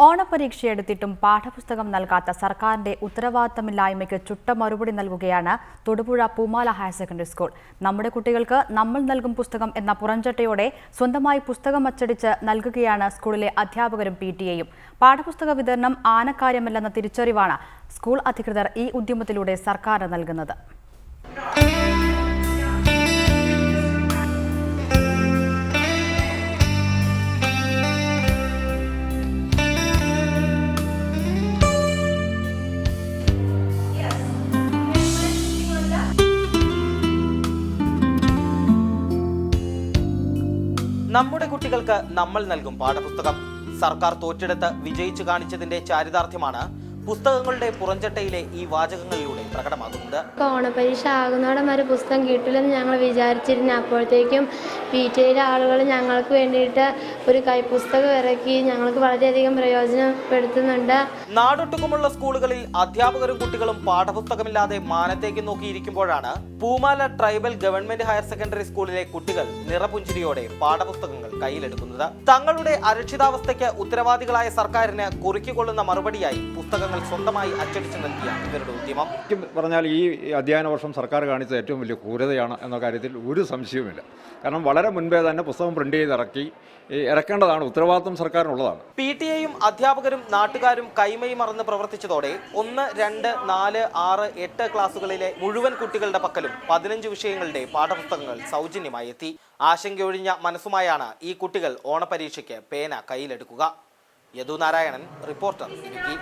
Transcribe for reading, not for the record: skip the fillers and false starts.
ഓണപരീക്ഷയെടുത്തിട്ടും പാഠപുസ്തകം നൽകാത്ത സർക്കാരിന്റെ ഉത്തരവാദിത്തമില്ലായ്മയ്ക്ക് ചുട്ട മറുപടി നൽകുകയാണ് തൊടുപുഴ പൂമാല ഹയർ സെക്കൻഡറി സ്കൂൾ. നമ്മുടെ കുട്ടികൾക്ക് നമ്മൾ നൽകും പുസ്തകം എന്ന പുറംചട്ടയോടെ സ്വന്തമായി പുസ്തകം അച്ചടിച്ച് നൽകുകയാണ് സ്കൂളിലെ അധ്യാപകരും PTA-യും. പാഠപുസ്തക വിതരണം ആനക്കാര്യമല്ലെന്ന തിരിച്ചറിവാണ് സ്കൂൾ അധികൃതർ ഈ ഉദ്യമത്തിലൂടെ സർക്കാരിന് നൽകുന്നത്. നമ്മുടെ കുട്ടികൾക്ക് നമ്മൾ നൽകും പാഠപുസ്തകം. സർക്കാർ തോറ്റെടുത്ത് വിജയിച്ചു കാണിച്ചതിന്റെ ചാരിതാർത്ഥ്യമാണ് പുസ്തകങ്ങളുടെ പുറംചട്ടയിലെ ഈ വാചകങ്ങളിലൂടെ പ്രകടമാകുന്നത്. ഓണപരീക്ഷ ആകുന്നതോടെ ഒരു പുസ്തകം കിട്ടില്ലെന്ന് ഞങ്ങൾ വിചാരിച്ചിരുന്നു. അപ്പോഴത്തേക്കും PTA ആളുകൾ ഞങ്ങൾക്ക് വേണ്ടിയിട്ട് ഒരു കൈപ്പുസ്തകം ഇറക്കി ഞങ്ങൾക്ക് വളരെയധികം പ്രയോജനപ്പെടുത്തുന്നുണ്ട്. നാടൊട്ടുക്കുമുള്ള സ്കൂളുകളിൽ അധ്യാപകരും കുട്ടികളും പാഠപുസ്തകമില്ലാതെ മാനത്തേക്ക് നോക്കിയിരിക്കുമ്പോഴാണ് പൂമാല ട്രൈബൽ ഗവൺമെന്റ് ഹയർ സെക്കൻഡറി സ്കൂളിലെ കുട്ടികൾ നിറപുഞ്ചിരിയോടെ പാഠപുസ്തകങ്ങൾ കയ്യിലെടുക്കുന്നത്. തങ്ങളുടെ അരക്ഷിതാവസ്ഥയ്ക്ക് ഉത്തരവാദികളായ സർക്കാരിന് കുറിക്കൊള്ളുന്ന മറുപടിയായി പുസ്തകങ്ങൾ സ്വന്തമായി അച്ചടിച്ചു നൽകിയ ഇവരുടെ ഉദ്യമം. പറഞ്ഞാൽ ഈ അധ്യയന വർഷം സർക്കാർ കാണിച്ചത് ഏറ്റവും വലിയ ക്രൂരതയാണ് എന്ന കാര്യത്തിൽ ഒരു സംശയവുമില്ല. കാരണം വളരെ മുൻപേ തന്നെ പുസ്തകം പ്രിന്റ് ചെയ്ത് ഇറക്കേണ്ടതാണ്, ഉത്തരവാദിത്വം സർക്കാരിനുള്ളതാണ്. PTA-യും അധ്യാപകരും നാട്ടുകാരും കൈമൈ മറന്ന് പ്രവർത്തിച്ചതോടെ 1, 2, 4, 6, 8 ക്ലാസുകളിലെ മുഴുവൻ കുട്ടികളുടെ പക്കലും 15 വിഷയങ്ങളുടെ പാഠപുസ്തകങ്ങൾ സൗജന്യമായി എത്തി. ആശങ്കയൊഴിഞ്ഞ മനസ്സുമായാണ് ഈ കുട്ടികൾ ഓണപരീക്ഷയ്ക്ക് പേന കയ്യിലെടുക്കുക. യദു നാരായണൻ, റിപ്പോർട്ടർ, ഇടുക്കി.